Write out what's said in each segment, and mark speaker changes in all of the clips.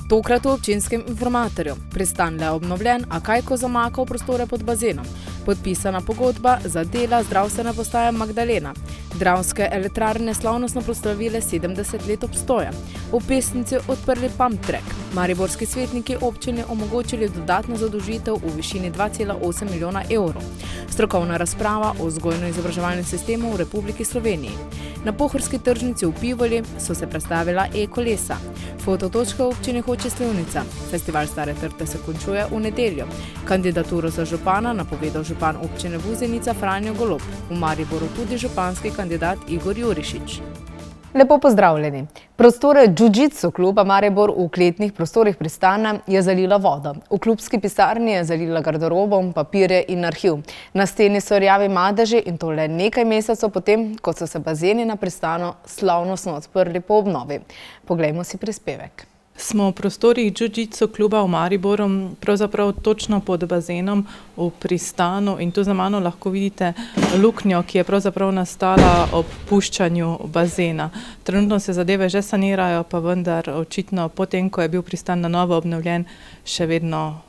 Speaker 1: Tokrat v občinskem informatorju. Pristan le obnovljen, a Kajko zamaka v prostore pod bazenom. Podpisana pogodba za dela zdravstvene postaje Magdalena. Dravske elektrarne slavnostno proslavile 70 let obstoja. V Pesnici odprli pump track. Mariborski svetniki občini omogočili dodatno zadolžitev v višini 2,8 milijona evrov. Strokovna razprava o vzgojno-izobraževalnem sistemu v Republiki Sloveniji. Na pohorski tržnici v Pivoli so se predstavila e-kolesa. Fototočka v občini Hoče Slivnica. Festival Stare trte se končuje v nedeljo. Kandidaturo za župana napovedal župan občine Vuzenica Franjo Golob. V Mariboru tudi županski kandidat Igor Jurišič.
Speaker 2: Lepo pozdravljeni. Prostore Jiu-Jitsu kluba Maribor v kletnih prostorih Pristana je zalila voda. V klubski pisarni je zalila garderobo, papirje in arhiv. Na steni so rjavi madeži in to le nekaj mesecev potem, ko so se bazeni na Pristanu slavnostno odprli po obnovi. Poglejmo si prispevek.
Speaker 3: Smo v prostorih Jiu-Jitsu kluba v Mariboru, pravzaprav točno pod bazenom v Pristanu in tu za mano lahko vidite luknjo, ki je pravzaprav nastala ob puščanju bazena. Trenutno se zadeve že sanirajo, pa vendar očitno potem, ko je bil Pristan na novo obnovljen, še vedno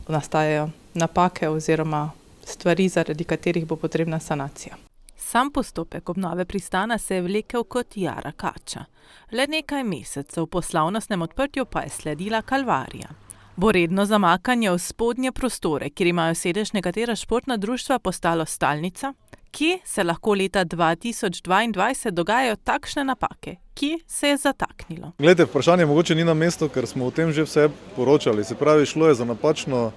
Speaker 3: nastajajo napake oziroma stvari, zaradi katerih bo potrebna sanacija.
Speaker 4: Sam postopek obnove Pristana se je vlekel kot jara kača. Le nekaj mesecev po slavnostnem odprtju pa je sledila kalvarija. Bo redno zamakanje v spodnje prostore, kjer imajo sedež nekatera športna društva, postalo stalnica? Kje se lahko leta 2022 dogajajo takšne napake? Kje se je zataknilo?
Speaker 5: Glejte, vprašanje mogoče ni na mestu, ker smo o tem že vse poročali. Se pravi, šlo je za napačno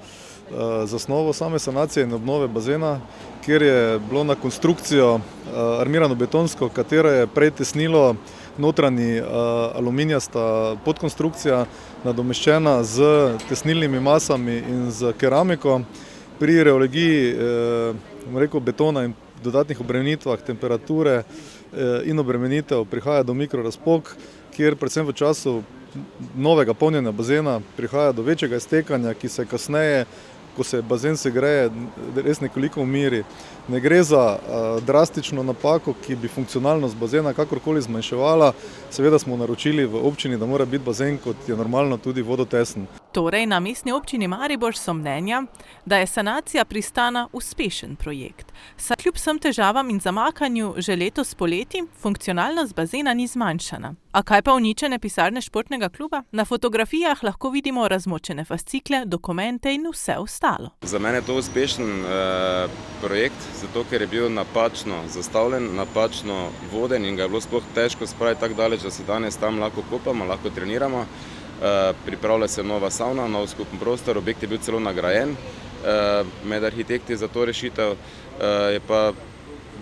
Speaker 5: zasnovo same sanacije in obnove bazena, kjer je bilo na konstrukcijo armirano betonsko, katero je prej tesnilo notranji aluminijasta podkonstrukcija, nadomeščena z tesnilnimi masami in z keramiko. Pri reologiji betona in dodatnih obremenitvah temperature in obremenitev prihaja do mikrorazpok, kjer predvsem v času novega polnjenja bazena prihaja do večjega iztekanja, ki se kasneje, ko se bazen segreje, res nekoliko umiri. Ne gre za drastično napako, ki bi funkcionalnost bazena kakorkoli zmanjševala. Seveda smo naročili v občini, da mora biti bazen, kot je normalno, tudi vodotesen.
Speaker 4: Torej, na mestni občini Maribor so mnenja, da je sanacija Pristana uspešen projekt. Saj kljub vsem težavam in zamakanju že letos poleti funkcionalnost bazena ni zmanjšana. A kaj pa uničene pisarne športnega kluba? Na fotografijah lahko vidimo razmočene fascikle, dokumente in vse ostalo.
Speaker 6: Za mene je to uspešen projekt, zato ker je bil napačno zastavljen, napačno voden in ga je bilo sploh težko spraviti tako daleč, da se danes tam lahko kopamo, lahko treniramo. Pripravlja se nova savna, nov skupen prostor, objekt je bil celo nagrajen med arhitekti za to rešitev. Je pa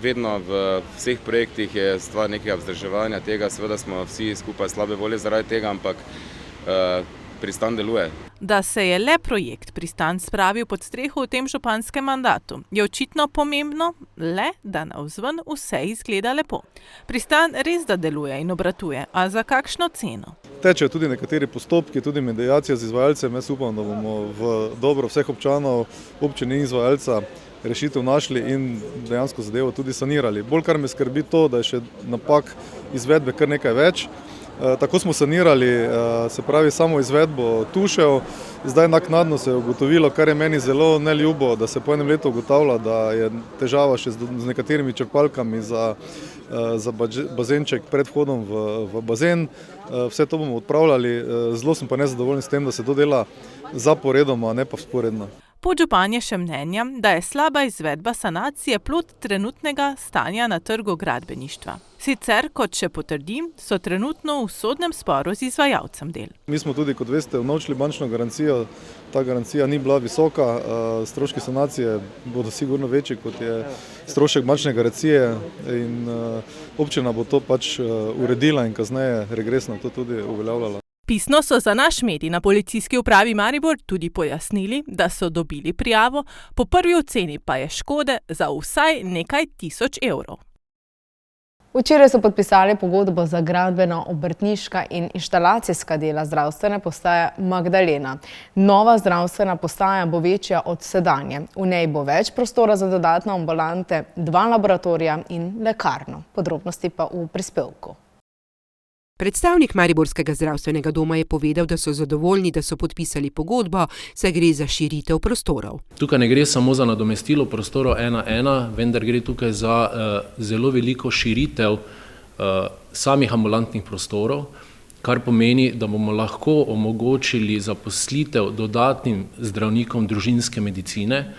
Speaker 6: vedno v vseh projektih je stvar nekega vzdrževanja tega, seveda smo vsi skupaj slabe volje zaradi tega, ampak Pristan deluje.
Speaker 4: Da se je le projekt Pristan spravil pod streho v tem županskem mandatu, je očitno pomembno le, da navzven vse izgleda lepo. Pristan res da deluje in obratuje, a za kakšno ceno?
Speaker 5: Tečejo tudi nekateri postopki, tudi mediacija z izvajalcem. Jaz upam, da bomo v dobro vseh občanov, občine in izvajalca rešitev našli in dejansko zadevo tudi sanirali. Bolj kar me skrbi to, da je še napak izvedbe kar nekaj več. Tako smo sanirali, se pravi, samo izvedbo tušev. Zdaj naknadno se je ugotovilo, kar je meni zelo neljubo, da se po enem letu ugotavlja, da je težava še z nekaterimi črpalkami za bazenček pred vhodom v bazen. Vse to bomo odpravljali, zelo sem pa nezadovoljen s tem, da se to dela zaporedoma, ne pa vzporedno.
Speaker 4: Podžupan je še mnenja, da je slaba izvedba sanacije plod trenutnega stanja na trgu gradbeništva. Sicer, kot še potrdi, so trenutno v sodnem sporu z izvajalcem del.
Speaker 5: Mi smo tudi, kot veste, vnovčili bančno garancijo. Ta garancija ni bila visoka, stroški sanacije bodo sigurno večji, kot je strošek bančne garancije in občina bo to pač uredila in kasneje regresno to tudi uveljavljala.
Speaker 4: Pisno so za naš medij na Policijski upravi Maribor tudi pojasnili, da so dobili prijavo, po prvi oceni pa je škode za vsaj nekaj tisoč evrov.
Speaker 2: Včeraj so podpisali pogodbo za gradbeno, obrtniška in inštalacijska dela zdravstvene postaje Magdalena. Nova zdravstvena postaja bo večja od sedanje. V njej bo več prostora za dodatne ambulante, 2 laboratorija in lekarno. Podrobnosti pa v prispevku.
Speaker 7: Predstavnik Mariborskega zdravstvenega doma je povedal, da so zadovoljni, da so podpisali pogodbo, saj gre za širitev prostorov.
Speaker 8: Tukaj ne gre samo za nadomestilo prostorov 1:1, vendar gre tukaj za zelo veliko širitev samih ambulantnih prostorov, kar pomeni, da bomo lahko omogočili zaposlitev dodatnim zdravnikom družinske medicine.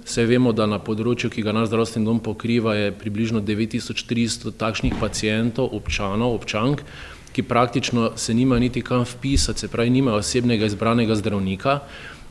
Speaker 8: Vse vemo, da na področju, ki ga naš zdravstveni dom pokriva, je približno 9300 takšnih pacientov, občanov, občank, ki praktično se nimajo niti kam vpisati, se pravi, nimajo osebnega izbranega zdravnika.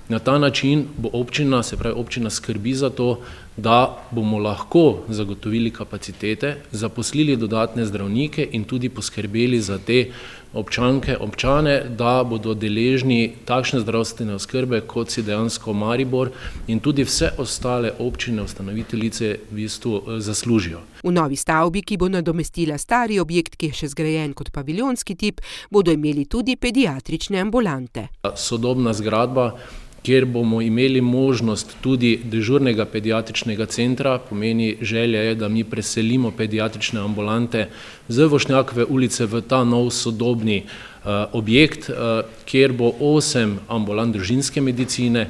Speaker 8: Na ta način bo občina, se pravi, občina skrbi za to, da bomo lahko zagotovili kapacitete, zaposlili dodatne zdravnike in tudi poskrbeli za te občanke, občane, da bodo deležni takšne zdravstvene oskrbe, kot si dejansko Maribor in tudi vse ostale občine, ustanoviteljice v bistvu zaslužijo.
Speaker 7: V novi stavbi, ki bo nadomestila stari objekt, ki je še zgrajen kot paviljonski tip, bodo imeli tudi pediatrične ambulante.
Speaker 8: Sodobna zgradba, kjer bomo imeli možnost tudi dežurnega pediatričnega centra, pomeni želja je, da mi preselimo pediatrične ambulante z Vošnjakove ulice v ta nov sodobni objekt, kjer bo 8 ambulant družinske medicine,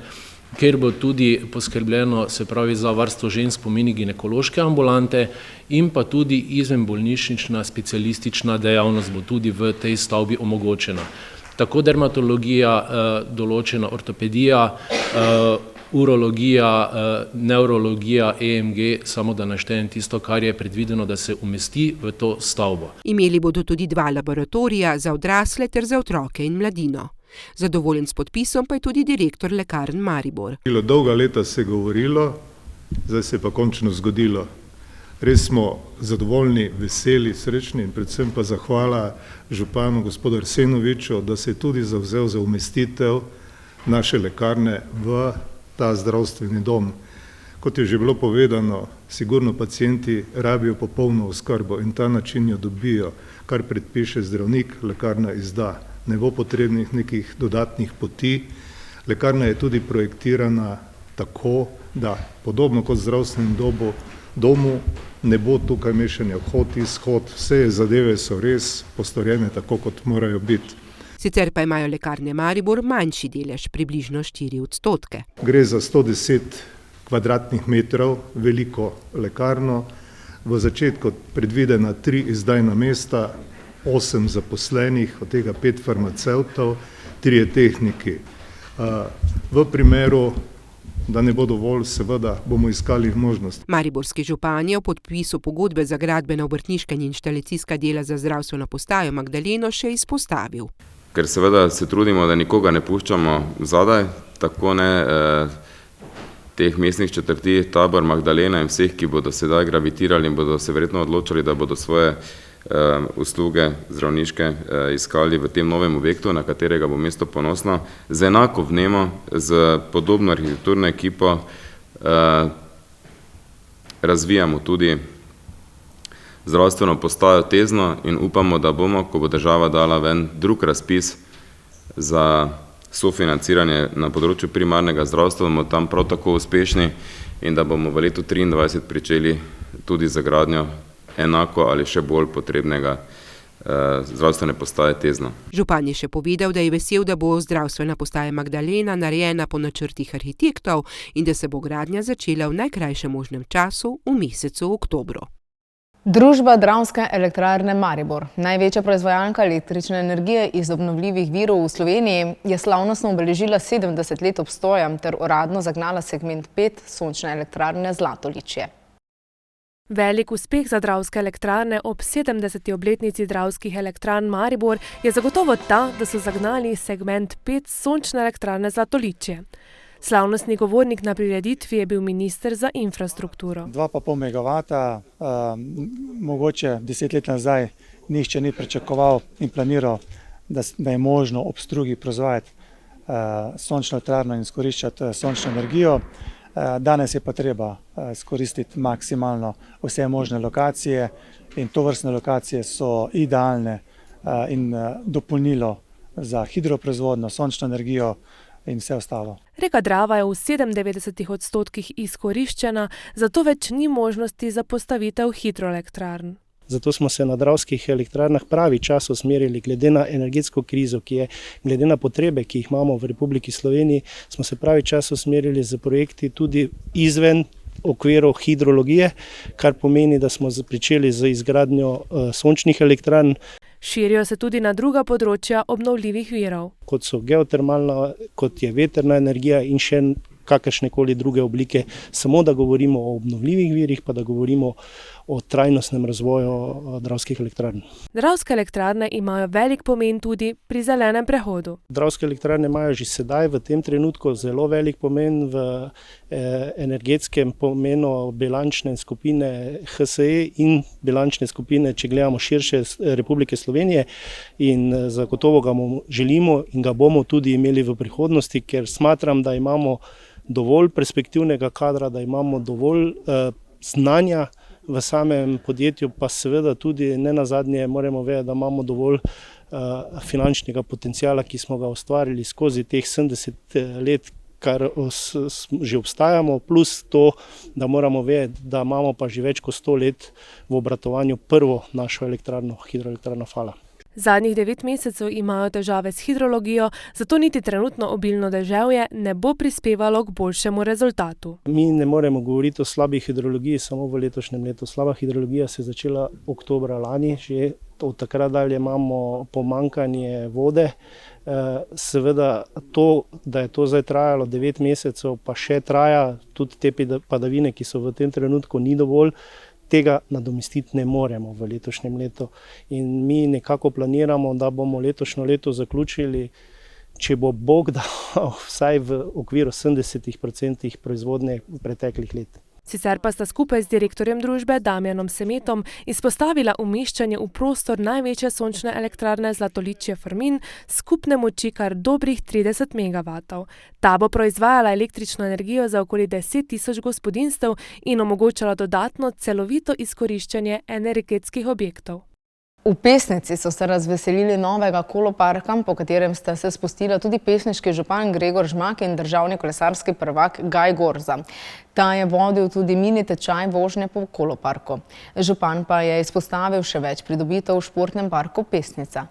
Speaker 8: kjer bo tudi poskrbljeno, se pravi, za varstvo žensk, pomeni ginekološke ambulante in pa tudi izvenbolnišnična specialistična dejavnost bo tudi v tej stavbi omogočena. Tako dermatologija, določena ortopedija, urologija, nevrologija, EMG, samo da naštejem tisto, kar je predvideno, da se umesti v to stavbo.
Speaker 7: Imeli bodo tudi 2 laboratorija za odrasle ter za otroke in mladino. Zadovoljen s podpisom pa je tudi direktor Lekarn Maribor.
Speaker 9: Dolga leta se je govorilo, zdaj se je pa končno zgodilo. Res smo zadovoljni, veseli, srečni in predvsem pa zahvala županu gospodu Arsenoviču, da se je tudi zavzel za umestitev naše lekarne v ta zdravstveni dom. Kot je že bilo povedano, sigurno pacienti rabijo popolno oskrbo in ta način jo dobijo, kar predpiše zdravnik, lekarna izda. Ne bo potrebnih nekih dodatnih poti. Lekarna je tudi projektirana tako, da podobno kot v zdravstvenem domu ne bo tukaj mešanja vhod, izhod, vse zadeve so res postorjene tako, kot morajo biti.
Speaker 7: Sicer pa imajo Lekarne Maribor manjši delež, približno 4%.
Speaker 9: Gre za 110 kvadratnih metrov veliko lekarno, v začetku predvidena 3 izdajna mesta, 8 zaposlenih, od tega 5 farmacevtov, 3 tehniki. V primeru, da ne bo dovolj, seveda bomo iskali možnost.
Speaker 7: Mariborski župan je v podpisu pogodbe za gradbena, obrtniška in inštalacijska dela za zdravstveno postajo Magdaleno še izpostavil.
Speaker 6: Ker seveda se trudimo, da nikoga ne puščamo zadaj, tako ne teh mestnih četrti, Tabor, Magdalena in vseh, ki bodo sedaj gravitirali in bodo se verjetno odločili, da bodo svoje usluge zdravniške iskali v tem novem objektu, na katerega bo mesto ponosno. Z enako vnemo, z podobno arhitekturno ekipo razvijamo tudi zdravstveno postajo Tezno in upamo, da bomo, ko bo država dala ven drug razpis za sofinanciranje na področju primarnega zdravstva, bomo tam prav tako uspešni in da bomo v letu 2023 pričeli tudi za gradnjo enako ali še bolj potrebnega zdravstvene postaje Tezno.
Speaker 7: Župan je še povedal, da je vesel, da bo zdravstvena postaja Magdalena narejena po načrtih arhitektov in da se bo gradnja začela v najkrajšem možnem času, v mesecu oktobru.
Speaker 2: Družba Dravske elektrarne Maribor, največja proizvajalka električne energije iz obnovljivih virov v Sloveniji, je slavnostno obeležila 70 let obstoja ter uradno zagnala segment 5 sončne elektrarne Zlatoličje.
Speaker 10: Velik uspeh za Dravske elektrarne ob 70. obletnici Dravskih elektrarn Maribor je zagotovo ta, da so zagnali segment 5 sončne elektrarne Zlatoličje. Slavnostni govornik na prireditvi je bil minister za infrastrukturo.
Speaker 11: 2,5 megavata, mogoče 10 let nazaj nihče ni pričakoval in planiral, da je možno ob strugi proizvajati sončno elektrarno in izkoriščati sončno energijo. Danes je pa treba izkoristiti maksimalno vse možne lokacije in tovrstne lokacije so idealne in dopolnilo za hidroproizvodnjo, sončno energijo in vse ostalo.
Speaker 10: Reka Drava je v 97% izkoriščena, zato več ni možnosti za postavitev hidroelektrarn.
Speaker 12: Zato smo se na Dravskih elektrarnah pravi čas usmerili, glede na energetsko krizo, ki je, glede na potrebe, ki jih imamo v Republiki Sloveniji, smo se pravi čas usmerili z projekti tudi izven okvirov hidrologije, kar pomeni, da smo pričeli z izgradnjo sončnih elektrarn.
Speaker 10: Širijo se tudi na druga področja obnovljivih virov.
Speaker 12: Kot so geotermalna, kot je vetrna energija in še kakršnekoli druge oblike, samo da govorimo o obnovljivih virih, pa da govorimo o trajnostnem razvoju Dravskih elektrarn.
Speaker 10: Dravske elektrarne imajo velik pomen tudi pri zelenem prehodu.
Speaker 12: Dravske elektrarne imajo že sedaj v tem trenutku zelo velik pomen v energetskem pomenu bilančne skupine HSE in bilančne skupine, če gledamo širše Republike Slovenije, in zagotovo ga želimo in ga bomo tudi imeli v prihodnosti, ker smatram, da imamo dovolj perspektivnega kadra, da imamo dovolj znanja v samem podjetju, pa seveda tudi ne nazadnje moramo vedeti, da imamo dovolj finančnega potencijala, ki smo ga ustvarili skozi teh 70 let, kar že obstajamo, plus to, da moramo vedeti, da imamo pa že več kot 100 let v obratovanju prvo našo elektrarno, hidroelektrarno Fala.
Speaker 10: Zadnjih 9 mesecev imajo težave s hidrologijo, zato niti trenutno obilno deževje ne bo prispevalo k boljšemu rezultatu.
Speaker 12: Mi ne moremo govoriti o slabi hidrologiji samo v letošnjem letu. Slaba hidrologija se je začela oktobra lani, že od takrat dalje imamo pomanjkanje vode. Seveda to, da je to zdaj trajalo 9 mesecev, pa še traja, tudi te padavine, ki so v tem trenutku, ni dovolj. Tega nadomestiti ne moremo v letošnjem letu. In mi nekako planiramo, da bomo letošnjo leto zaključili, če bo Bog dal, vsaj v okviru 70% proizvodnje preteklih let.
Speaker 10: Sicer pa sta skupaj z direktorjem družbe Damjanom Semetom izpostavila umeščanje v prostor največje sončne elektrarne Zlatoličje Formin skupne moči kar dobrih 30 megavatov. Ta bo proizvajala električno energijo za okoli 10.000 gospodinjstev in omogočala dodatno celovito izkoriščanje energetskih objektov.
Speaker 2: V Pesnici so se razveselili novega koloparka, po katerem sta se spustila tudi pesniški župan Gregor Žmak in državni kolesarski prvak Gaj Gorza. Ta je vodil tudi mini tečaj vožnje po koloparku. Župan pa je izpostavil še več pridobitev v športnem parku Pesnica.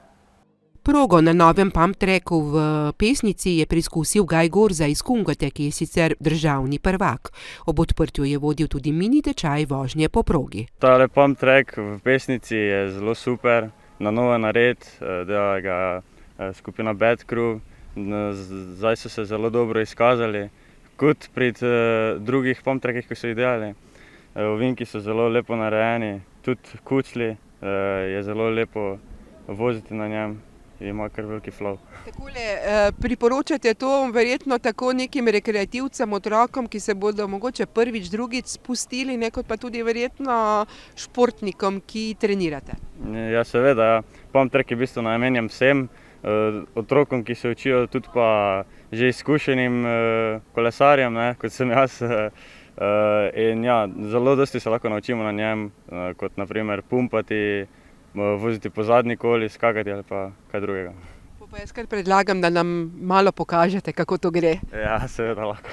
Speaker 7: Progo na novem pump tracku v Pesnici je preizkusil Gaj Gorza iz Kungote, ki je sicer državni prvak. Ob odprtju je vodil tudi mini tečaj vožnje po progi.
Speaker 13: Tale pump track v Pesnici je zelo super, na novo nared, dela ga skupina Bad Crew. Zdaj so se zelo dobro izkazali, kot pri drugih pump trackih, ki so jih delali. Ovinki so zelo lepo narejeni, tudi kucli, je zelo lepo voziti na njem. Ima kar veliki flow.
Speaker 14: Takole, priporočate to verjetno tako nekim rekreativcem, otrokom, ki se bodo mogoče prvič, drugič spustili, kot pa tudi verjetno športnikom, ki trenirate?
Speaker 13: Ja, seveda, ja. Pump track je v bistvu namenjen vsem, otrokom, ki se učijo, tudi pa že izkušenim kolesarjem, kot sem jaz. In ja, zelo dosti se lahko naučimo na njem, kot naprimer pumpati, voziti po zadnji koli, skakati ali pa kaj drugega.
Speaker 14: Pa jaz kar predlagam, da nam malo pokažete, kako to gre.
Speaker 13: Ja, seveda lahko.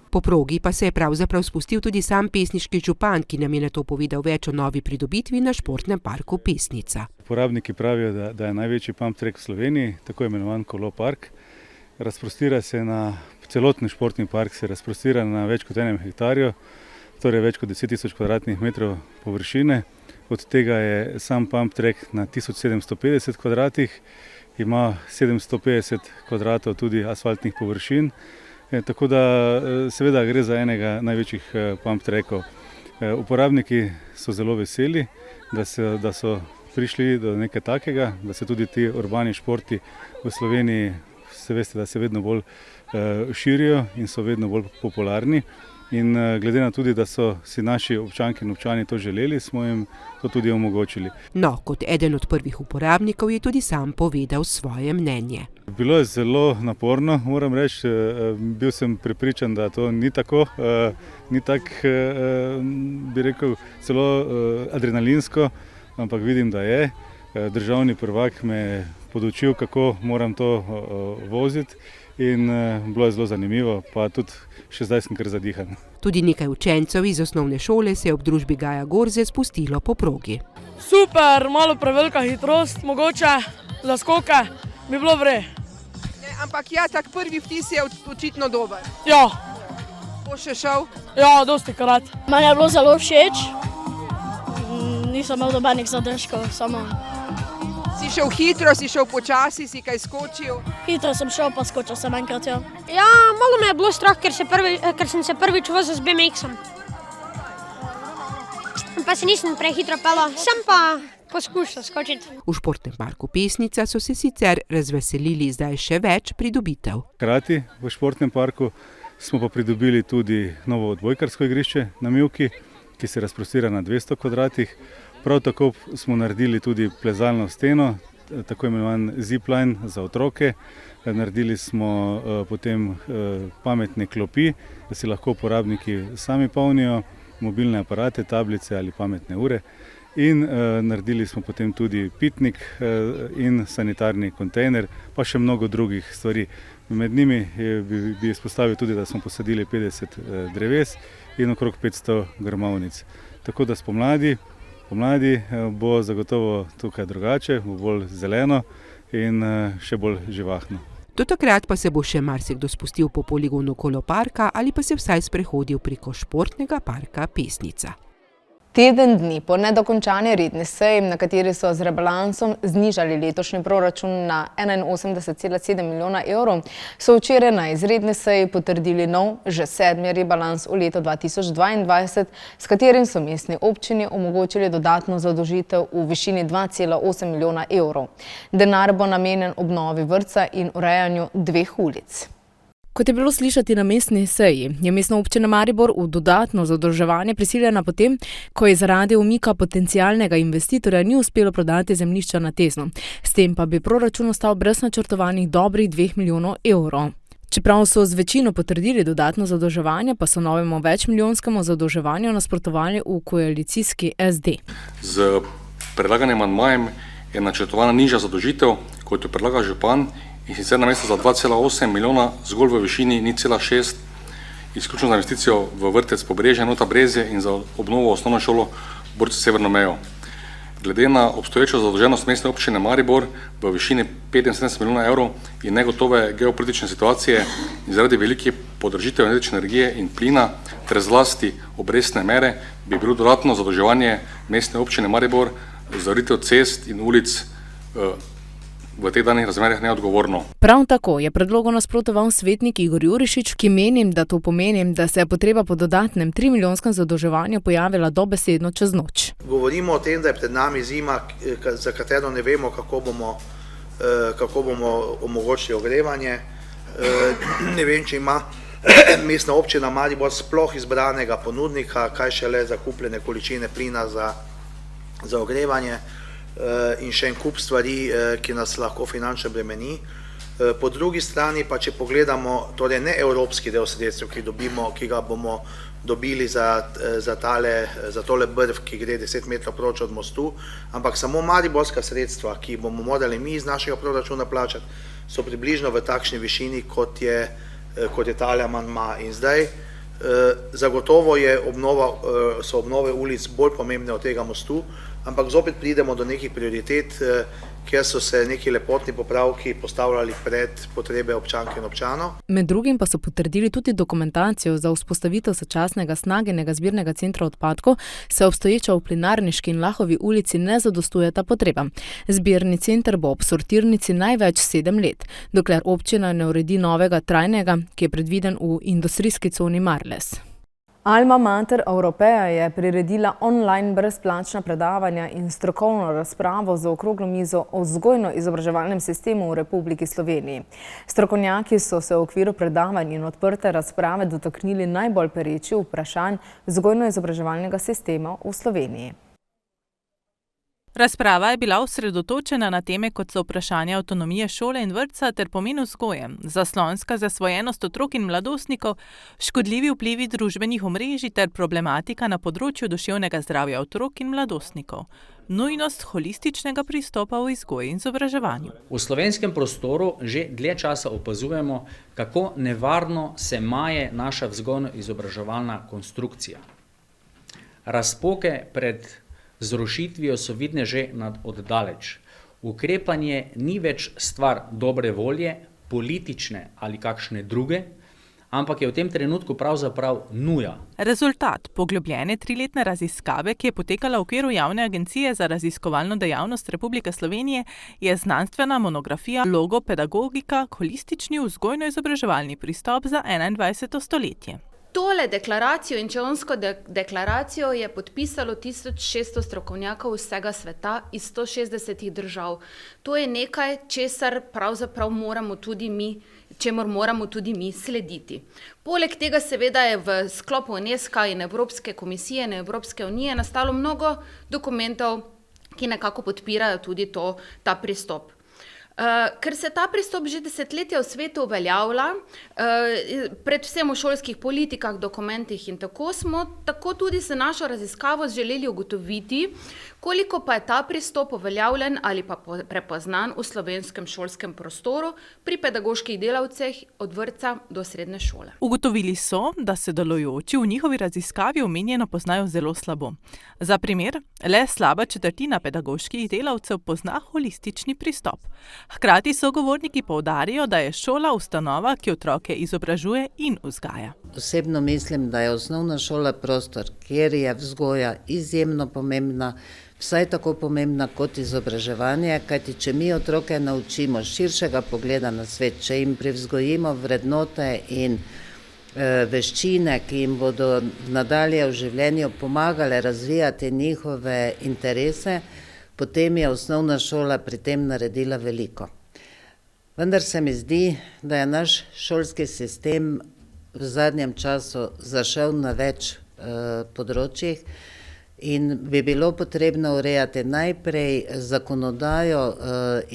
Speaker 7: Po progi pa se je pravzaprav spustil tudi sam pesniški župan, ki nam je nato povedal več o novi pridobitvi na športnem parku Pesnica.
Speaker 15: Uporabniki pravijo, da je največji pump track v Sloveniji, tako imenovan kolopark. Razprostira se na celotni športni park, se razprostira na več kot 1 hektarju, torej več kot 10.000 kvadratnih metrov površine. Od tega je sam pump track na 1750 kvadratih, ima 750 kvadratov tudi asfaltnih površin, tako da seveda gre za enega največjih pump trackov. Uporabniki so zelo veseli, da so prišli do nekaj takega, da se tudi ti urbani športi v Sloveniji se veste, da se vedno bolj širijo in so vedno bolj popularni. In glede na tudi, da so si naši občanke in občani to želeli, smo jim to tudi omogočili.
Speaker 7: No, kot eden od prvih uporabnikov je tudi sam povedal svoje mnenje.
Speaker 15: Bilo je zelo naporno, moram reči. Bil sem prepričan, da to ni tako, ni tako, bi rekel, celo adrenalinsko, ampak vidim, da je. Državni prvak me je podučil, kako moram to voziti in bilo je zelo zanimivo, pa tudi še zdaj sem kar zadihan.
Speaker 7: Tudi nekaj učencev iz osnovne šole se je ob družbi Gaja Gorze spustilo po progi.
Speaker 16: Super, malo prevelika hitrost, mogoče za skoke bi bilo vre.
Speaker 14: Ampak ja, tak prvi vtis je očitno dober.
Speaker 16: Ja.
Speaker 14: Bo še šel?
Speaker 16: Ja, dosti krat.
Speaker 17: Meni je bilo zelo všeč. Nisem imel nobenih zadržkov, samo...
Speaker 14: Si šel hitro, si šel počasi, si kaj skočil?
Speaker 17: Hitro sem šel, pa skočil sem enkrat, ja.
Speaker 18: Ja, malo me je bilo strah, ker sem se prvič vozil z BMX-om. Pa se nisem prehitro peljal, sem pa poskušal skočiti.
Speaker 7: V športnem parku Pesnica so se sicer razveselili zdaj še več pridobitev.
Speaker 15: Hkrati v športnem parku smo pa pridobili tudi novo odbojkarsko igrišče na Mivki, ki se razprostira na 200 kvadratih. Prav tako smo naredili tudi plezalno steno, tako imenovan zipline za otroke. Naredili smo potem pametne klopi, da si lahko uporabniki sami polnijo mobilne aparate, tablice ali pametne ure. In naredili smo potem tudi pitnik in sanitarni kontejner, pa še mnogo drugih stvari. Med njimi bi izpostavil tudi, da smo posadili 50 dreves in okrog 500 grmovnic. Tako da spomladi bo zagotovo tukaj drugače, bo bolj zeleno in še bolj živahno.
Speaker 7: Do takrat pa se bo še marsikdo spustil po poligonu okolo parka ali pa se vsaj sprehodil preko športnega parka Pesnica.
Speaker 2: Teden dni po nedokončani redni seji, na kateri so z rebalansom znižali letošnji proračun na 81,7 milijona evrov, so včeraj na izredni seji potrdili nov, že 7. rebalans v letu 2022, s katerim so mestni občini omogočili dodatno zadolžitev v višini 2,8 milijona evrov. Denar bo namenjen obnovi vrtca in urejanju 2 ulic.
Speaker 1: Kot je bilo slišati na mestni seji, je mestna občina Maribor v dodatno zadolževanje prisiljena potem, ko je zaradi umika potencialnega investitorja ni uspelo prodati zemljišča na Tezno. S tem pa bi proračun ostal brez načrtovanih dobrih 2 milijonov evrov. Čeprav so z večino potrdili dodatno zadolževanje, pa so novemu večmilijonskemu zadolževanju nasprotovali v koalicijski SD.
Speaker 19: Z predlaganim amandmajem je načrtovana nižja zadolžitev, kot jo predlaga župan, in sicer namesto za 2,8 milijona zgolj v višini 0,6, izključno za investicijo v vrtec Pobrežje, Nota Brezje in za obnovo osnovno šolo Borci Severno mejo. Glede na obstoječo zadolženost mestne občine Maribor v višini 75 milijona evrov in negotove geopolitične situacije in zaradi velikih podražitev električne energije in plina ter zlasti obrestne mere bi bilo dodatno zadolževanje mestne občine Maribor za ureditev cest in ulic v teh danih razmerah neodgovorno.
Speaker 1: Prav tako je predlogu nasprotoval svetnik Igor Jurišič, ki meni, da to pomeni, da se je potreba po dodatnem 3-milijonskem zadolževanju pojavila dobesedno čez noč.
Speaker 20: Govorimo o tem, da je pred nami zima, za katero ne vemo, kako bomo omogočili ogrevanje. Ne vem, če ima mestna občina Maribor sploh izbranega ponudnika, kaj šele zakupljene količine plina za ogrevanje. In še en kup stvari, ki nas lahko finančno bremeni. Po drugi strani pa, če pogledamo, torej ne evropski del sredstev, ki ga bomo dobili za tole brv, ki gre 10 metrov proč od mostu, ampak samo mariborska sredstva, ki bomo morali mi iz našega proračuna plačati, so približno v takšni višini, kot je tale amandma. In zdaj zagotovo so obnove ulic bolj pomembne od tega mostu, ampak zopet pridemo do nekih prioritet, kjer so se neki lepotni popravki postavljali pred potrebe občank in občanov.
Speaker 1: Med drugim pa so potrdili tudi dokumentacijo za vzpostavitev sočasnega snagenega zbirnega centra odpadkov, se obstoječa v Plinarniški in Lahovi ulici ne zadostujeta potreba. Zbirni center bo ob sortirnici največ 7 let, dokler občina ne uredi novega trajnega, ki je predviden v industrijski coni Marles.
Speaker 2: Alma Mater Europeja je priredila online brezplačna predavanja in strokovno razpravo za okroglo mizo o vzgojno-izobraževalnem sistemu v Republiki Sloveniji. Strokovnjaki so se v okviru predavanj in odprte razprave dotaknili najbolj perečih vprašanj vzgojno-izobraževalnega sistema v Sloveniji.
Speaker 4: Razprava je bila osredotočena na teme, kot so vprašanja avtonomije šole in vrtca ter pomen vzgoje, zaslonska zasvojenost otrok in mladostnikov, škodljivi vplivi družbenih omrežij ter problematika na področju duševnega zdravja otrok in mladostnikov, nujnost holističnega pristopa v vzgoji in izobraževanju.
Speaker 21: V slovenskem prostoru že dlje časa opazujemo, kako nevarno se maje naša vzgojno-izobraževalna konstrukcija. Razpoke pred zrušitvijo so vidne že od daleč. Ukrepanje ni več stvar dobre volje, politične ali kakšne druge, ampak je v tem trenutku pravzaprav nuja.
Speaker 4: Rezultat poglobljene 3-letne raziskave, ki je potekala v okviru Javne agencije za raziskovalno dejavnost Republike Slovenije, je znanstvena monografija Logopedagogika, holistični vzgojno-izobraževalni pristop za 21. stoletje.
Speaker 22: Tole deklaracijo in čeonsko deklaracijo je podpisalo 1600 strokovnjakov vsega sveta iz 160 držav. To je nekaj, česar pravzaprav čemur moramo tudi mi slediti. Poleg tega seveda je v sklopu UNESCO in Evropske komisije in Evropske unije nastalo mnogo dokumentov, ki nekako podpirajo tudi ta pristop. Ker se ta pristop že desetletja v svetu uveljavlja, predvsem v šolskih politikah, dokumentih in tako, smo tako tudi z našo raziskavo želeli ugotoviti, koliko pa je ta pristop uveljavljen ali pa prepoznan v slovenskem šolskem prostoru pri pedagoških delavcih od vrtca do srednje šole.
Speaker 4: Ugotovili so, da se delujoči v njihovi raziskavi omenjeno poznajo zelo slabo. Za primer, le slaba četrtina pedagoških delavcev pozna holistični pristop. Hkrati sogovorniki poudarjajo, da je šola ustanova, ki otroke izobražuje in vzgaja.
Speaker 23: Osebno mislim, da je osnovna šola prostor, kjer je vzgoja izjemno pomembna, vsaj tako pomembna kot izobraževanje, kajti če mi otroke naučimo širšega pogleda na svet, če jim privzgojimo vrednote in veščine, ki jim bodo nadalje v življenju pomagale razvijati njihove interese, potem je osnovna šola pri tem naredila veliko. Vendar se mi zdi, da je naš šolski sistem v zadnjem času zašel na več področjih in bi bilo potrebno urejati najprej zakonodajo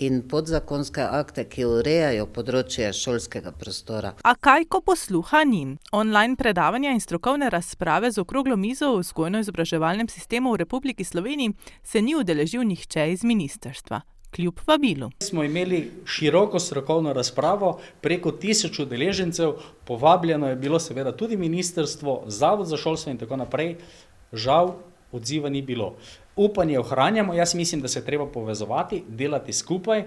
Speaker 23: in podzakonske akte, ki urejajo področje šolskega prostora.
Speaker 4: A kaj, ko posluha ni? Online predavanja in strokovne razprave z okroglo mizo v vzgojno-izobraževalnem sistemu v Republiki Sloveniji se ni udeležil nihče iz ministrstva. Kljub vabilu.
Speaker 24: Smo imeli široko strokovno razpravo, preko 1000 udeležencev, povabljeno je bilo seveda tudi ministrstvo, Zavod za šolstvo in tako naprej. Žal odziva ni bilo. Upanje ohranjamo, jaz mislim, da se treba povezovati, delati skupaj.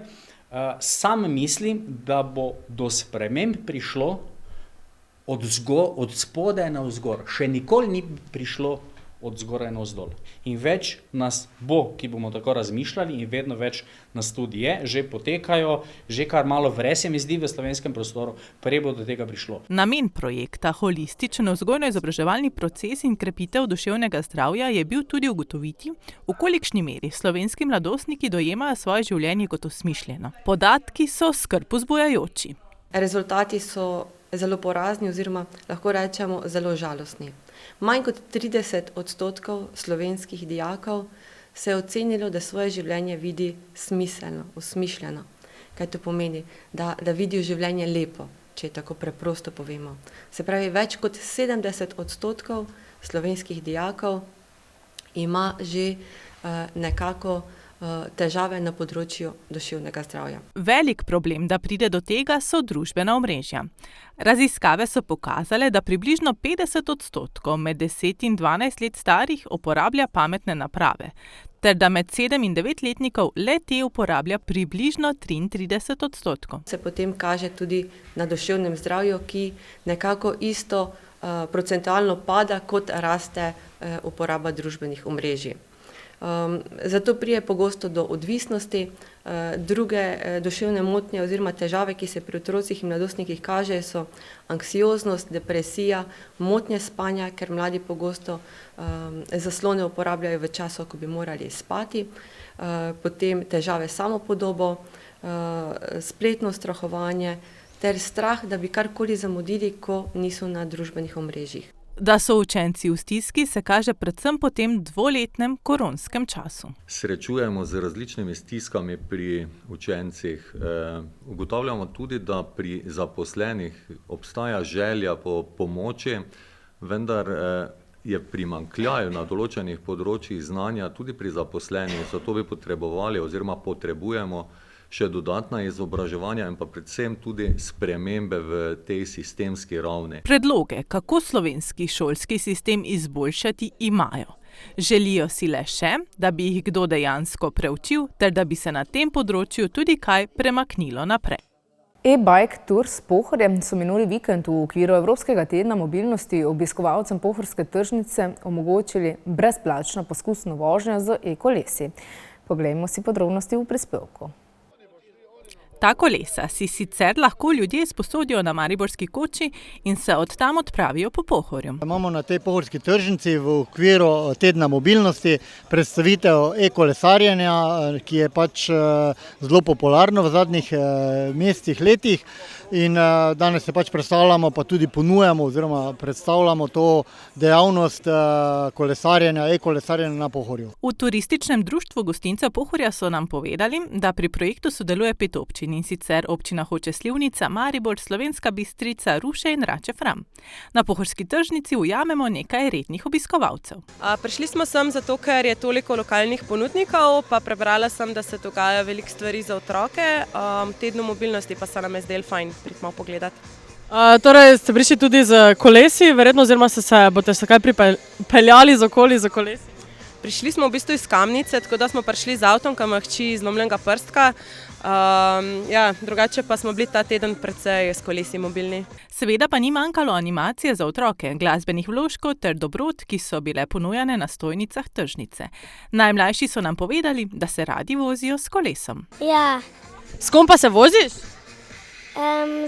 Speaker 24: Sam mislim, da bo do sprememb prišlo od spodaj na vzgor. Še nikoli ni prišlo od zgoraj na vzdolj. In več nas bo, ki bomo tako razmišljali, in vedno več nas tudi je, že potekajo, že kar malo vres je mi zdi v slovenskem prostoru, prej bo do tega prišlo.
Speaker 4: Namen projekta Holističen vzgojno-izobraževalni proces in krepitev duševnega zdravja je bil tudi ugotoviti, v kolikšni meri slovenski mladostniki dojemajo svoje življenje kot osmišljeno. Podatki so skrb vzbujajoči.
Speaker 25: Rezultati so zelo porazni oziroma lahko rečemo zelo žalostni. Manj kot 30% slovenskih dijakov se je ocenilo, da svoje življenje vidi smiselno, osmišljeno. Kaj to pomeni? Da vidijo življenje lepo, če tako preprosto povemo. Se pravi, več kot 70% slovenskih dijakov ima že nekako težave na področju duševnega zdravja.
Speaker 4: Velik problem, da pride do tega, so družbena omrežja. Raziskave so pokazale, da približno 50% med 10 in 12 let starih uporablja pametne naprave, ter da med 7 in 9-letnikov le te uporablja približno 33%.
Speaker 25: Se potem kaže tudi na duševnem zdravju, ki nekako isto procentualno pada, kot raste uporaba družbenih omrežij. Zato pride pogosto do odvisnosti, druge duševne motnje oziroma težave, ki se pri otrocih in mladostnikih kažejo, so anksioznost, depresija, motnje spanja, ker mladi pogosto zaslone uporabljajo v času, ko bi morali spati, potem težave s samopodobo, spletno strahovanje ter strah, da bi karkoli zamudili, ko niso na družbenih omrežjih.
Speaker 4: Da so učenci v stiski, se kaže predvsem po tem dvoletnem koronskem času.
Speaker 3: Srečujemo z različnimi stiskami pri učencih. Ugotavljamo tudi, da pri zaposlenih obstaja želja po pomoči, vendar je primanjkljaj na določenih področjih znanja tudi pri zaposlenih, zato bi potrebovali oziroma potrebujemo še dodatna izobraževanja in pa predvsem tudi spremembe v tej sistemski ravni.
Speaker 4: Predloge, kako slovenski šolski sistem izboljšati, imajo. Želijo si le še, da bi jih kdo dejansko preučil, ter da bi se na tem področju tudi kaj premaknilo naprej.
Speaker 2: E-bike tour s Pohorjem so minuli vikend v okviru Evropskega tedna mobilnosti obiskovalcem pohorske tržnice omogočili brezplačno poskusno vožnjo z e-kolesi. Poglejmo si podrobnosti v prispevku.
Speaker 4: Ta kolesa si sicer lahko ljudje sposodijo na Mariborski koči in se od tam odpravijo po Pohorju.
Speaker 5: Imamo na tej pohorski tržnici v okviru tedna mobilnosti predstavitev e-kolesarjenja, ki je pač zelo popularno v zadnjih mesecih, letih. In danes se pač predstavljamo, pa tudi ponujamo oziroma predstavljamo to dejavnost kolesarjenja, e-kolesarjenja na Pohorju.
Speaker 4: V turističnem društvu gostincev Pohorja so nam povedali, da pri projektu sodeluje 5 občin, in sicer občina Hoče - Slivnica, Maribor, Slovenska Bistrica, Ruše in Rače-Fram. Na pohorski tržnici ujamemo nekaj rednih obiskovalcev.
Speaker 6: Prišli smo sem zato, ker je toliko lokalnih ponudnikov, pa prebrala sem, da se dogaja veliko stvari za otroke. Tednu mobilnosti pa se nam je zdelo fajn priti malo pogledati.
Speaker 16: Torej ste prišli tudi z kolesi, verjetno, oziroma boste se kaj pripeljali z okoli z kolesi?
Speaker 6: Prišli smo v bistvu iz Kamnice, tako da smo prišli z avtom, ki ima hči zlomljenega prstka. Drugače pa smo bili ta teden precej s kolesi mobilni.
Speaker 4: Seveda pa ni manjkalo animacije za otroke, glasbenih vložkov ter dobrot, ki so bile ponujane na stojnicah tržnice. Najmlajši so nam povedali, da se radi vozijo s kolesom.
Speaker 17: Ja.
Speaker 16: S kom pa se voziš?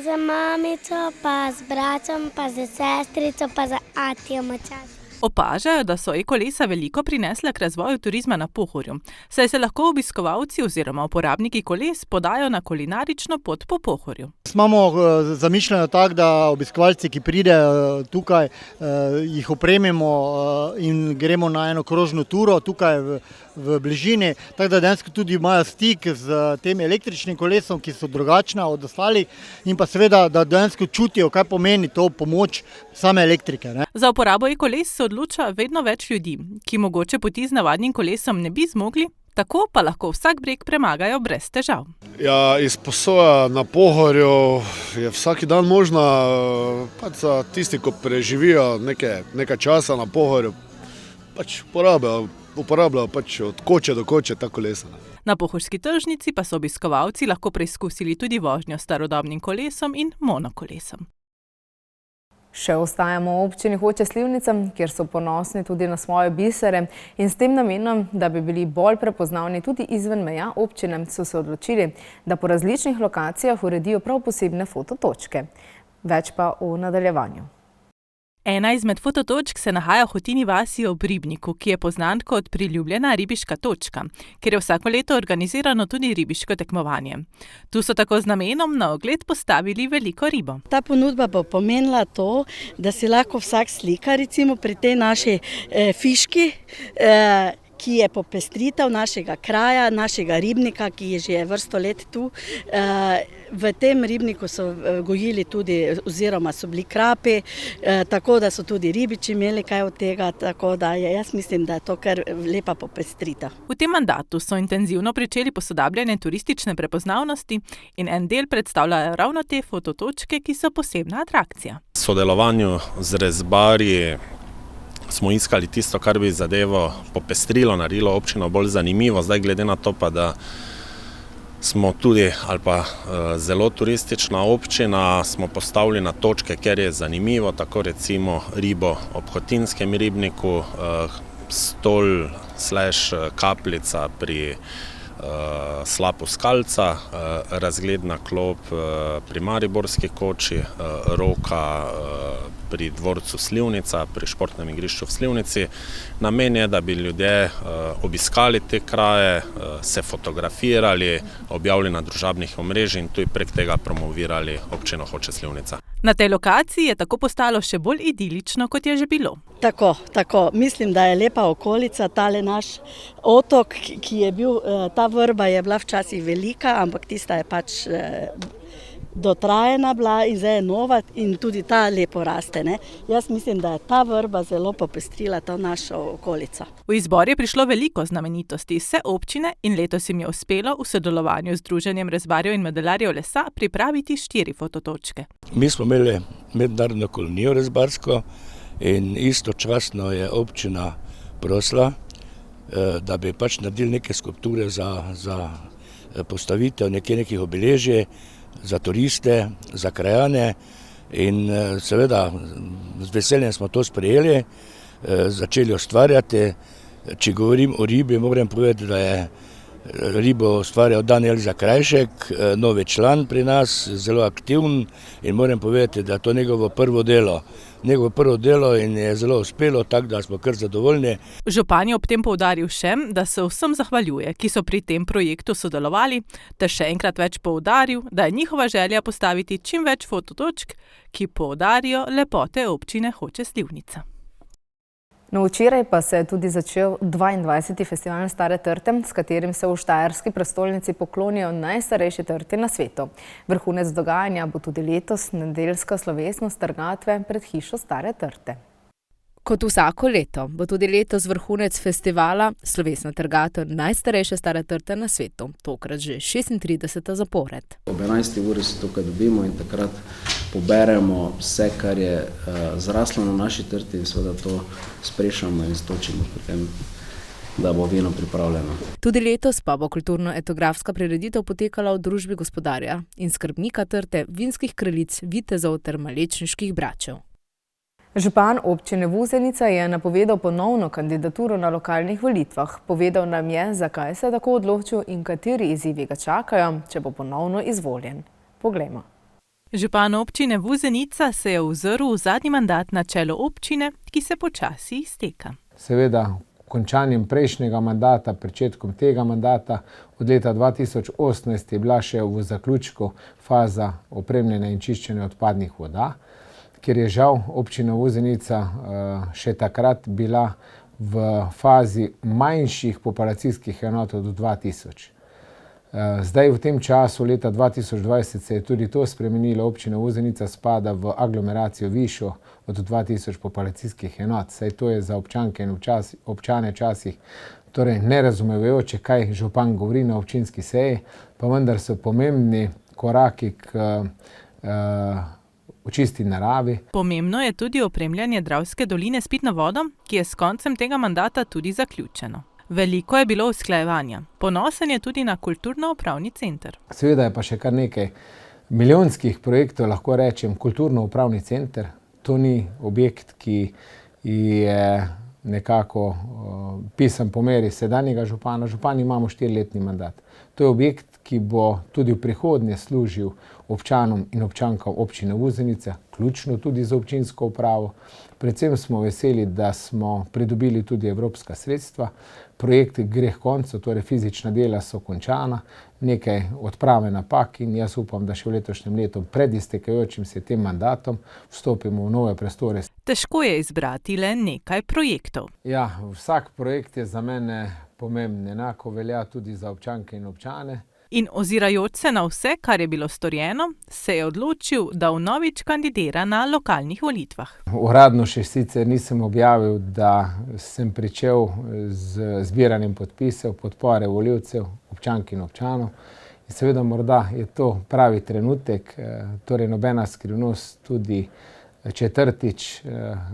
Speaker 17: Z mamico, pa z bratom, pa z sestrico, pa z atijem včasih.
Speaker 4: Opažajo, da so e-kolesa veliko prinesle k razvoju turizma na Pohorju, saj se lahko obiskovalci oziroma uporabniki koles podajo na kulinarično pot po Pohorju.
Speaker 5: Imamo zamišljeno tako, da obiskovalci, ki pridejo tukaj, jih opremimo in gremo na eno krožno turo tukaj v bližini, tako da dejansko tudi imajo stik z tem električnim kolesom, ki so drugačna od ostalih, in pa seveda, da dejansko čutijo, kaj pomeni to pomoč same elektrike, ne.
Speaker 4: Za uporabo e-koles se odloča vedno več ljudi, ki mogoče poti z navadnim kolesom ne bi zmogli, tako pa lahko vsak breg premagajo brez težav.
Speaker 8: Ja, izposoja na Pohorju je vsak dan možna, pač za tisti, ko preživijo nekaj časa na Pohorju, pač uporabljajo pač od koče do koče ta kolesa.
Speaker 4: Na pohorski tržnici pa so obiskovalci lahko preizkusili tudi vožnjo s starodobnim kolesom in monokolesom.
Speaker 2: Še ostajamo v občini Hoče - Slivnica, kjer so ponosni tudi na svoje bisere, in s tem namenom, da bi bili bolj prepoznavni tudi izven meja občine, so se odločili, da po različnih lokacijah uredijo prav posebne fototočke. Več pa v nadaljevanju. Ena izmed fototočk se nahaja v Hotini vasi ob ribniku, ki je poznan kot priljubljena ribiška točka, ker je vsako leto organizirano tudi ribiško tekmovanje. Tu so tako z namenom na ogled postavili veliko ribo.
Speaker 9: Ta ponudba bo pomenila to, da si lahko vsak slika recimo pri tej naši fiški, ki je popestritev našega kraja, našega ribnika, ki je že vrsto let tu. V tem ribniku so gojili tudi, oziroma so bili krapi, tako da so tudi ribiči imeli kaj od tega, tako da jaz mislim, da je to kar lepa popestritev.
Speaker 4: V tem mandatu so intenzivno pričeli posodabljanje turistične prepoznavnosti in en del predstavljajo ravno te fototočke, ki so posebna atrakcija.
Speaker 26: V sodelovanju z rezbarji smo iskali tisto, kar bi zadevo popestrilo, naredilo občino bolj zanimivo. Zdaj glede na to pa, da smo tudi ali pa zelo turistična občina, smo postavili na točke, kjer je zanimivo, tako recimo ribo ob Hotinskem ribniku, stol / kapljica pri slapu Skalca, razgledna klop pri Mariborski koči, roka pri dvorcu Slivnica, pri športnem igrišču v Slivnici. Namen je, da bi ljudje obiskali te kraje, se fotografirali, objavili na družabnih omrežjih in tudi prek tega promovirali občino Hoče - Slivnica.
Speaker 4: Na tej lokaciji je tako postalo še bolj idilično, kot je že bilo.
Speaker 9: Tako. Mislim, da je lepa okolica, tale naš otok, ki je bil, ta vrba je bila včasih velika, ampak tista je pač dotrajena bila in zdaj je nova in tudi ta lepo raste. Ne? Jaz mislim, da je ta vrba zelo popestrila to našo okolico.
Speaker 4: V izbor je prišlo veliko znamenitosti iz vse občine in letos jim je uspelo v sodelovanju z Združenjem rezbarjev in modelarjev lesa pripraviti 4 fototočke.
Speaker 10: Mi smo imeli mednarodno kolonijo rezbarsko in istočasno je občina prosila, da bi pač naredili neke skulpture za postavitev nekih obeležij, za turiste, za krajane in seveda z veseljem smo to sprejeli, začeli ustvarjati. Če govorim o ribi, moram povedati, da je ribo ustvarjal Daniel Zakrajšek, novi član pri nas, zelo aktiven in moram povedati, da je to njegovo prvo delo in je zelo uspelo, tako da smo kar zadovoljni.
Speaker 4: Župan je ob tem poudaril še, da se vsem zahvaljuje, ki so pri tem projektu sodelovali, ter še enkrat več poudaril, da je njihova želja postaviti čim več fototočk, ki poudarijo lepote občine Hoče - Slivnica.
Speaker 2: No, včeraj pa se je tudi začel 22. festival Stare trte, s katerim se v štajerski prestolnici poklonijo najstarejši trti na svetu. Vrhunec dogajanja bo tudi letos nedeljska slovesnost trgatve pred hišo Stare trte.
Speaker 1: Kot vsako leto bo tudi letos vrhunec festivala slovesna trgatev najstarejše stare trte na svetu, tokrat že 36. zapored.
Speaker 11: Ob 11. uri se tukaj dobimo in takrat poberemo vse, kar je zraslo na naši trti in seveda to sprešamo in stočimo potem, da bo vino pripravljeno.
Speaker 1: Tudi letos pa bo kulturno-etnografska prireditev potekala v družbi gospodarja in skrbnika trte, vinskih kraljic, vitezov ter malečniških bračev.
Speaker 2: Župan občine Vuzenica je napovedal ponovno kandidaturo na lokalnih volitvah. Povedal nam je, zakaj se je tako odločil in kateri izzivi ga čakajo, če bo ponovno izvoljen. Poglejmo.
Speaker 4: Župan občine Vuzenica se je ozrl v zadnji mandat na čelu občine, ki se počasi izteka.
Speaker 12: Seveda, končanjem prejšnjega mandata, pričetkom tega mandata, od leta 2018 je bila še v zaključku faza opremljanja in čiščenja odpadnih voda, ker je žal občina Vuzenica še takrat bila v fazi manjših populacijskih enot od 2000. Zdaj v tem času, leta 2020, se je tudi to spremenilo. Občina Vuzenica spada v aglomeracijo višjo od 2000 populacijskih enot. Saj to je za občanke in občane včasih torej nerazumevajoče, kaj župan govori na občinski seji, pa vendar so pomembni koraki k v čisti naravi.
Speaker 4: Pomembno je tudi opremljanje Dravske doline s pitno vodo, ki je s koncem tega mandata tudi zaključeno. Veliko je bilo usklajevanja. Ponosen je tudi na kulturno-upravni center.
Speaker 12: Seveda je pa še kar nekaj milijonskih projektov, lahko rečem, kulturno-upravni center. To ni objekt, ki je nekako pisan po meri sedanjega župana. Župan imamo 4-letni mandat. To je objekt, ki bo tudi v prihodnje služil občanom in občankam občine Vuzenica, ključno tudi za občinsko upravo. Predvsem smo veseli, da smo pridobili tudi evropska sredstva. Projekt gre k koncu, torej fizična dela so končana, nekaj odprave napak in jaz upam, da še v letošnjem letu pred iztekajočim se tem mandatom vstopimo v nove prostore.
Speaker 4: Težko je izbrati le nekaj projektov.
Speaker 12: Ja, vsak projekt je za mene pomemben, enako velja tudi za občanke in občane.
Speaker 4: In ozirajoč se na vse, kar je bilo storjeno, se je odločil, da vnovič kandidira na lokalnih volitvah.
Speaker 12: Uradno še sicer nisem objavil, da sem pričel z zbiranjem podpisov podpore volivcev, občank in občanov. In seveda morda je to pravi trenutek, torej nobena skrivnost, tudi četrtič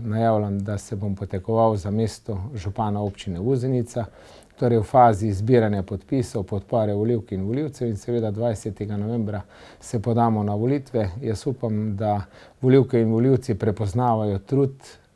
Speaker 12: najavljam, da se bom potekoval za mesto župana občine Vuzenica. Torej v fazi zbiranja podpisov, podpore volivk in volivcev in seveda 20. novembra se podamo na volitve. Jaz upam, da volivke in volivci prepoznavajo trud,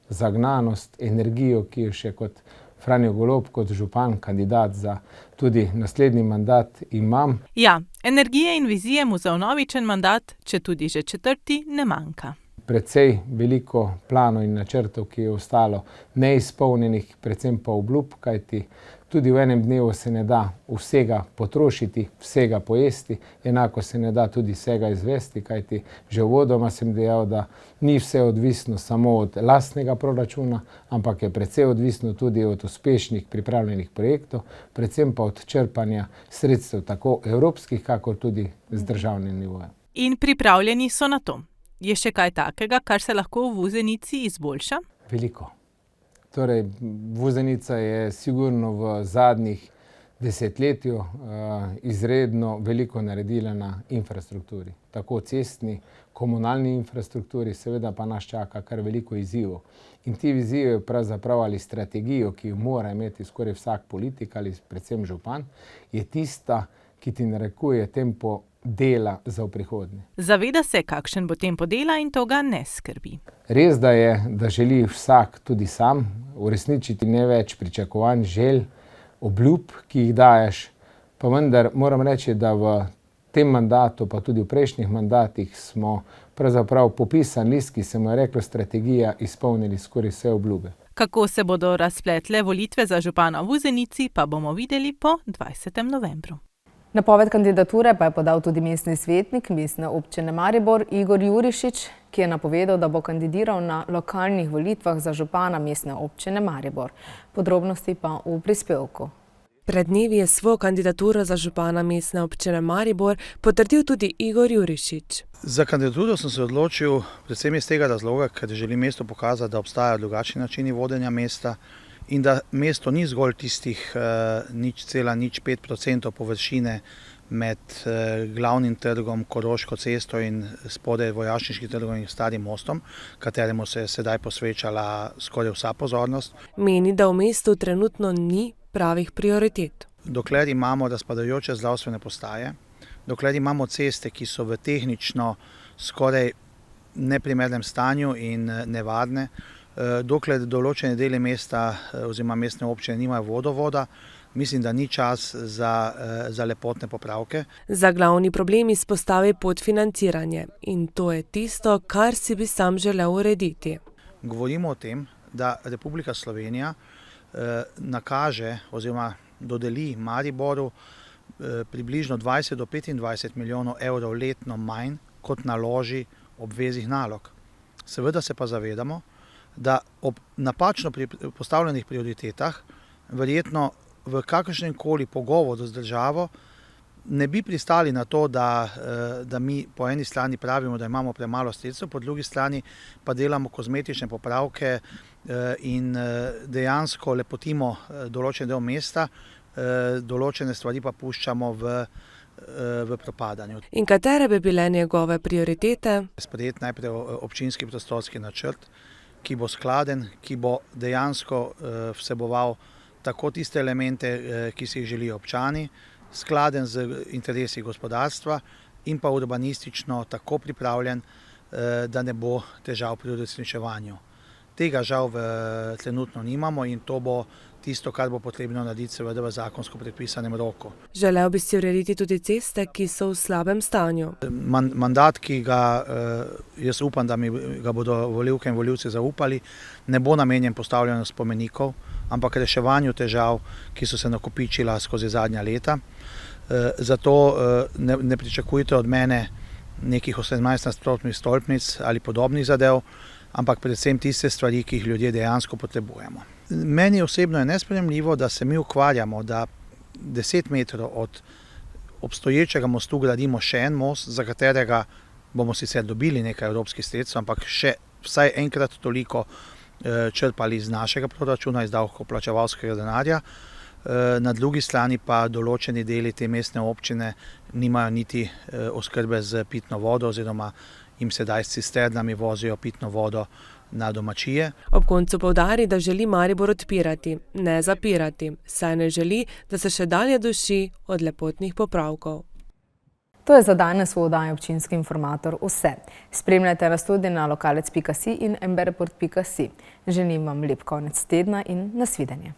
Speaker 12: zagnanost, energijo, ki jo še kot Franjo Golob, kot župan, kandidat za tudi naslednji mandat imam.
Speaker 4: Ja, energije in vizije mu za vnovičen mandat, če tudi že četrti, ne manjka.
Speaker 12: Predvsej veliko planov in načrtov, ki je ostalo neizpolnjenih, predvsem pa obljub, kajti Tudi v enem dnevu se ne da vsega potrošiti, vsega pojesti, enako se ne da tudi vsega izvesti, kajti že uvodoma sem dejal, da ni vse odvisno samo od lastnega proračuna, ampak je precej odvisno tudi od uspešnih pripravljenih projektov, predvsem pa od črpanja sredstev tako evropskih, kakor tudi z državnim nivojem.
Speaker 4: In pripravljeni so na to. Je še kaj takega, kar se lahko v Vuzenici izboljša?
Speaker 12: Veliko. Torej, Vuzenica je sigurno v zadnjih desetletju izredno veliko naredila na infrastrukturi. Tako cestni, komunalni infrastrukturi, seveda pa nas čaka kar veliko izzivov. In ti izzivi pravzaprav ali strategijo, ki jo mora imeti skoraj vsak politik ali predvsem župan, je tista, ki ti narekuje tempo dela za v prihodnje.
Speaker 4: Zaveda se, kakšen bo tempo dela in to ga ne skrbi.
Speaker 12: Res da je, da želi vsak tudi sam uresničiti ne več pričakovanj, želj, obljub, ki jih daješ, pa vendar moram reči, da v tem mandatu, pa tudi v prejšnjih mandatih smo pravzaprav popisan list, ki se mu je reklo strategija, izpolnili skoraj vse obljube.
Speaker 4: Kako se bodo razpletle volitve za župana v Vuzenici, pa bomo videli po 20. novembru.
Speaker 2: Napoved kandidature pa je podal tudi mestni svetnik Mestne občine Maribor Igor Jurišič, ki je napovedal, da bo kandidiral na lokalnih volitvah za župana Mestne občine Maribor. Podrobnosti pa v prispevku.
Speaker 7: Pred dnevi je svojo kandidaturo za župana Mestne občine Maribor potrdil tudi Igor Jurišič.
Speaker 20: Za kandidaturo sem se odločil predvsem iz tega razloga, ker želim mestu pokazati, da obstajajo drugačni načini vodenja mesta in da mesto ni zgolj tistih 0,05% površine med glavnim trgom, Koroško cesto in spodaj Vojašniškim trgom in Starim mostom, kateremu se je sedaj posvečala skoraj vsa pozornost.
Speaker 7: Meni, da v mestu trenutno ni pravih prioritet.
Speaker 20: Dokler imamo razpadajoče zdravstvene postaje, dokler imamo ceste, ki so v tehnično skoraj neprimernem stanju in nevarne, dokler določene dele mesta oziroma mestne občine nimajo vodovoda, mislim, da ni čas za lepotne popravke.
Speaker 7: Za glavni problem izpostavi podfinanciranje in to je tisto, kar si bi sam želel urediti.
Speaker 20: Govorimo o tem, da Republika Slovenija nakaže oziroma dodeli Mariboru približno 20 do 25 milijonov evrov letno manj, kot naloži obveznih nalog. Seveda se pa zavedamo, da ob napačno postavljenih prioritetah verjetno v kakršnem koli pogovoru z državo ne bi pristali na to, da mi po eni strani pravimo, da imamo premalo sredstev, po drugi strani pa delamo kozmetične popravke in dejansko lepotimo določen del mesta, določene stvari pa puščamo v propadanju.
Speaker 7: In katere bi bile njegove prioritete?
Speaker 20: Sprejeti najprej občinski prostorski načrt, ki bo skladen, ki bo dejansko vseboval tako tiste elemente, ki si jih želijo občani, skladen z interesi gospodarstva in pa urbanistično tako pripravljen, da ne bo težav pri uresničevanju. Tega žal trenutno nimamo in to bo tisto, kar bo potrebno narediti seveda v zakonsko predpisanem roku.
Speaker 7: Želel bi si urediti tudi ceste, ki so v slabem stanju.
Speaker 20: Mandat, ki ga jaz upam, da mi ga bodo volivke in volivci zaupali, ne bo namenjen postavljanju spomenikov, ampak reševanju težav, ki so se nakopičila skozi zadnja leta. Zato ne pričakujte od mene nekih 18-nadstropnih stolpnic ali podobnih zadev, ampak predvsem tiste stvari, ki jih ljudje dejansko potrebujemo. Meni osebno je nesprejemljivo, da se mi ukvarjamo, da 10 metrov od obstoječega mostu gradimo še en most, za katerega bomo sicer dobili nekaj evropskih sredstev, ampak še vsaj enkrat toliko črpali iz našega proračuna, iz davkoplačevalskega denarja. Na drugi strani pa določeni deli te mestne občine nimajo niti oskrbe z pitno vodo oziroma jim sedaj s cisternami vozijo pitno vodo na domačije.
Speaker 7: Ob koncu poudari, da želi Maribor odpirati, ne zapirati, saj ne želi, da se še dalje duši od lepotnih popravkov.
Speaker 2: To je za danes v oddaji Občinski informator vse. Spremljajte nas tudi na lokalec.si in mbreport.si. Želim vam lep konec tedna in nasvidenje.